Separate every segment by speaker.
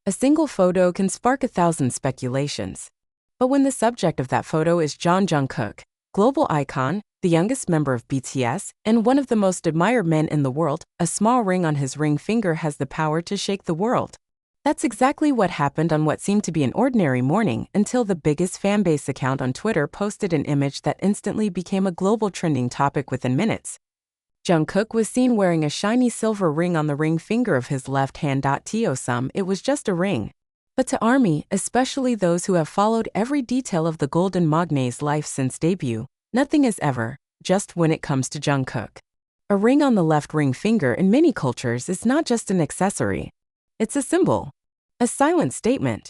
Speaker 1: A single photo can spark 1,000 speculations. But when the subject of that photo is Jungkook, global icon, the youngest member of BTS, and one of the most admired men in the world, a small ring on his ring finger has the power to shake the world. That's exactly what happened on what seemed to be an ordinary morning until the biggest fanbase account on Twitter posted an image that instantly became a global trending topic within minutes. Jungkook was seen wearing a shiny silver ring on the ring finger of his left hand. To some, it was just a ring. But to ARMY, especially those who have followed every detail of the golden magnate's life since debut, nothing is ever, just when it comes to Jungkook. A ring on the left ring finger in many cultures is not just an accessory. It's a symbol, a silent statement.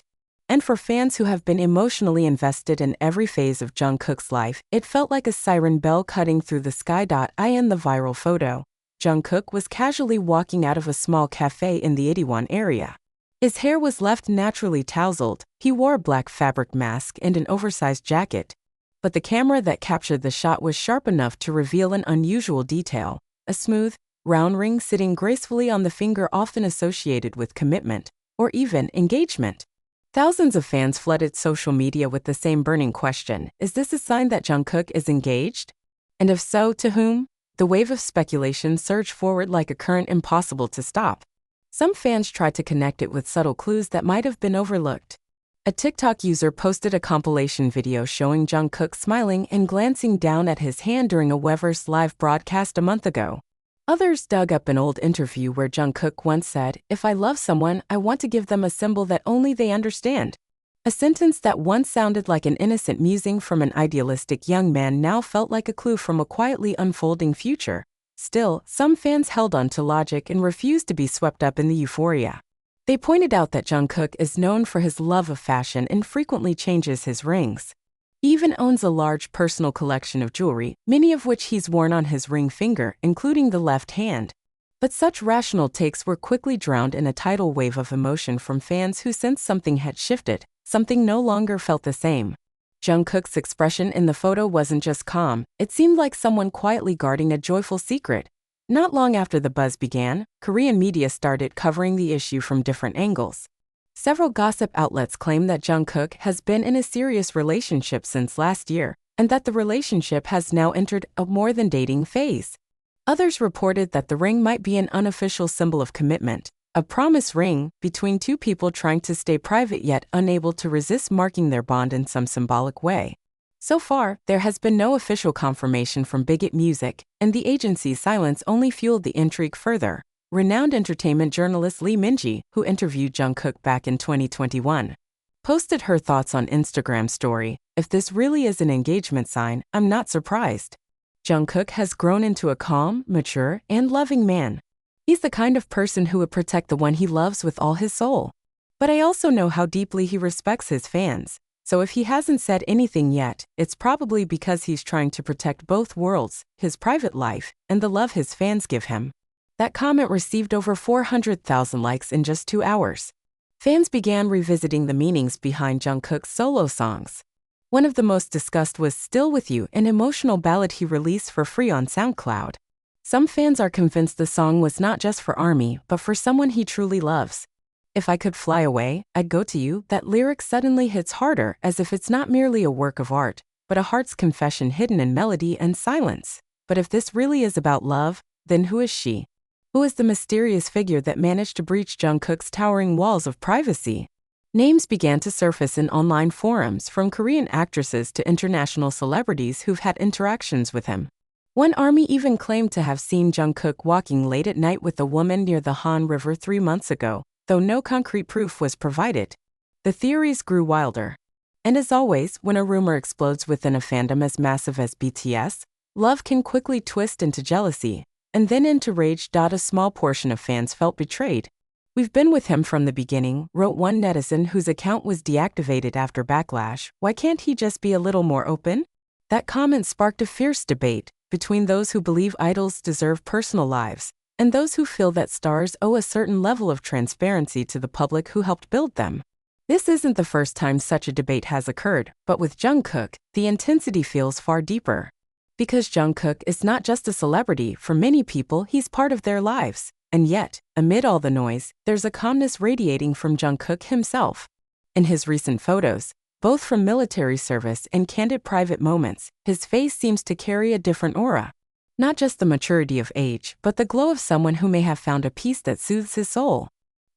Speaker 1: And for fans who have been emotionally invested in every phase of Jungkook's life, it felt like a siren bell cutting through the sky. In the viral photo, Jungkook was casually walking out of a small cafe in the Itaewon area. His hair was left naturally tousled, he wore a black fabric mask and an oversized jacket. But the camera that captured the shot was sharp enough to reveal an unusual detail, a smooth, round ring sitting gracefully on the finger often associated with commitment, or even engagement. Thousands of fans flooded social media with the same burning question: is this a sign that Jungkook is engaged? And if so, to whom? The wave of speculation surged forward like a current impossible to stop. Some fans tried to connect it with subtle clues that might have been overlooked. A TikTok user posted a compilation video showing Jungkook smiling and glancing down at his hand during a Weverse live broadcast a month ago. Others dug up an old interview where Jungkook once said, "If I love someone, I want to give them a symbol that only they understand." A sentence that once sounded like an innocent musing from an idealistic young man now felt like a clue from a quietly unfolding future. Still, some fans held on to logic and refused to be swept up in the euphoria. They pointed out that Jungkook is known for his love of fashion and frequently changes his rings. He even owns a large personal collection of jewelry, many of which he's worn on his ring finger, including the left hand. But such rational takes were quickly drowned in a tidal wave of emotion from fans who sensed something had shifted, something no longer felt the same. Jungkook's expression in the photo wasn't just calm, it seemed like someone quietly guarding a joyful secret. Not long after the buzz began, Korean media started covering the issue from different angles. Several gossip outlets claim that Jungkook has been in a serious relationship since last year, and that the relationship has now entered a more than dating phase. Others reported that the ring might be an unofficial symbol of commitment, a promise ring between two people trying to stay private yet unable to resist marking their bond in some symbolic way. So far, there has been no official confirmation from Bigot Music, and the agency's silence only fueled the intrigue further. Renowned entertainment journalist Lee Minji, who interviewed Jungkook back in 2021, posted her thoughts on Instagram story: "If this really is an engagement sign, I'm not surprised. Jungkook has grown into a calm, mature, and loving man. He's the kind of person who would protect the one he loves with all his soul. But I also know how deeply he respects his fans. So if he hasn't said anything yet, it's probably because he's trying to protect both worlds, his private life, and the love his fans give him." That comment received over 400,000 likes in just 2 hours. Fans began revisiting the meanings behind Jungkook's solo songs. One of the most discussed was "Still With You," an emotional ballad he released for free on SoundCloud. Some fans are convinced the song was not just for ARMY, but for someone he truly loves. "If I could fly away, I'd go to you." That lyric suddenly hits harder, as if it's not merely a work of art, but a heart's confession hidden in melody and silence. But if this really is about love, then who is she? Who is the mysterious figure that managed to breach Jungkook's towering walls of privacy? Names began to surface in online forums, from Korean actresses to international celebrities who've had interactions with him. One ARMY even claimed to have seen Jungkook walking late at night with a woman near the Han River 3 months ago, though no concrete proof was provided. The theories grew wilder. And as always, when a rumor explodes within a fandom as massive as BTS, love can quickly twist into jealousy, and then into rage. A small portion of fans felt betrayed. "We've been with him from the beginning," wrote one netizen whose account was deactivated after backlash. "Why can't he just be a little more open?" That comment sparked a fierce debate between those who believe idols deserve personal lives and those who feel that stars owe a certain level of transparency to the public who helped build them. This isn't the first time such a debate has occurred, but with Jungkook, the intensity feels far deeper. Because Jungkook is not just a celebrity, for many people he's part of their lives. And yet, amid all the noise, there's a calmness radiating from Jungkook himself. In his recent photos, both from military service and candid private moments, his face seems to carry a different aura. Not just the maturity of age, but the glow of someone who may have found a peace that soothes his soul.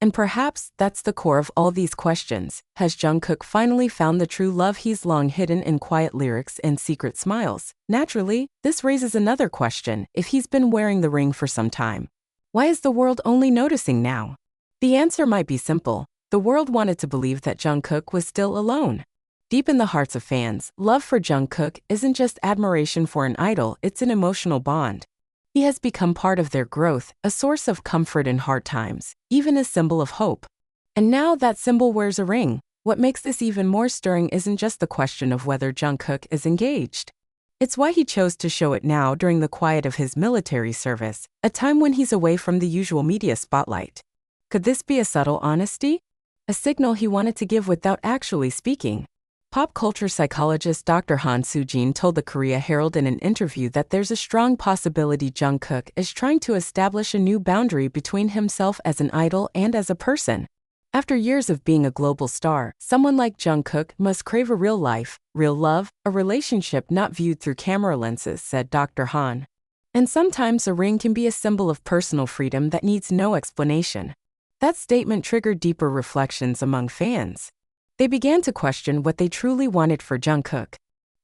Speaker 1: And perhaps that's the core of all these questions. Has Jungkook finally found the true love he's long hidden in quiet lyrics and secret smiles? Naturally, this raises another question: if he's been wearing the ring for some time, why is the world only noticing now? The answer might be simple. The world wanted to believe that Jungkook was still alone. Deep in the hearts of fans, love for Jungkook isn't just admiration for an idol, it's an emotional bond. He has become part of their growth, a source of comfort in hard times, even a symbol of hope. And now that symbol wears a ring. What makes this even more stirring isn't just the question of whether Jungkook is engaged. It's why he chose to show it now during the quiet of his military service, a time when he's away from the usual media spotlight. Could this be a subtle honesty? A signal he wanted to give without actually speaking? Pop culture psychologist Dr. Han Soo-jin told the Korea Herald in an interview that there's a strong possibility Jungkook is trying to establish a new boundary between himself as an idol and as a person. After years of being a global star, someone like Jungkook must crave a real life, real love, a relationship not viewed through camera lenses, said Dr. Han. And sometimes a ring can be a symbol of personal freedom that needs no explanation. That statement triggered deeper reflections among fans. They began to question what they truly wanted for Jungkook.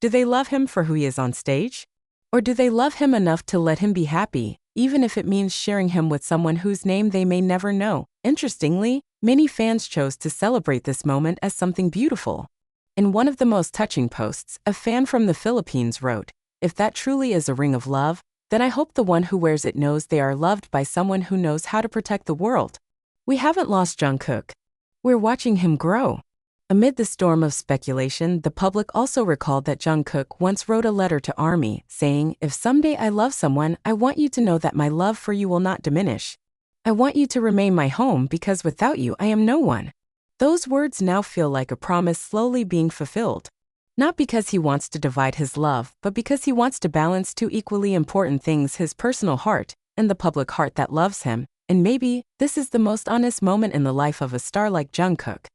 Speaker 1: Do they love him for who he is on stage? Or do they love him enough to let him be happy, even if it means sharing him with someone whose name they may never know? Interestingly, many fans chose to celebrate this moment as something beautiful. In one of the most touching posts, a fan from the Philippines wrote, "If that truly is a ring of love, then I hope the one who wears it knows they are loved by someone who knows how to protect the world." We haven't lost Jungkook. We're watching him grow. Amid the storm of speculation, the public also recalled that Jungkook once wrote a letter to Army, saying, "If someday I love someone, I want you to know that my love for you will not diminish. I want you to remain my home because without you I am no one." Those words now feel like a promise slowly being fulfilled. Not because he wants to divide his love, but because he wants to balance two equally important things: his personal heart and the public heart that loves him. And maybe this is the most honest moment in the life of a star like Jungkook.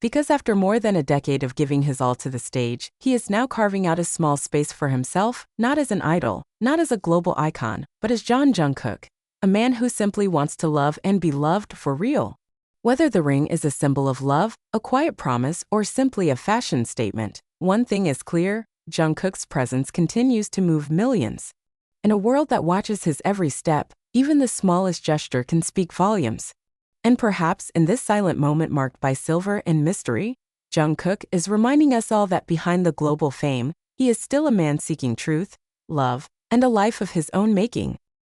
Speaker 1: Because after more than a decade of giving his all to the stage, he is now carving out a small space for himself, not as an idol, not as a global icon, but as Jungkook, a man who simply wants to love and be loved for real. Whether the ring is a symbol of love, a quiet promise, or simply a fashion statement, one thing is clear: Jungkook's presence continues to move millions. In a world that watches his every step, even the smallest gesture can speak volumes. And perhaps in this silent moment marked by silver and mystery, Jungkook is reminding us all that behind the global fame, he is still a man seeking truth, love, and a life of his own making.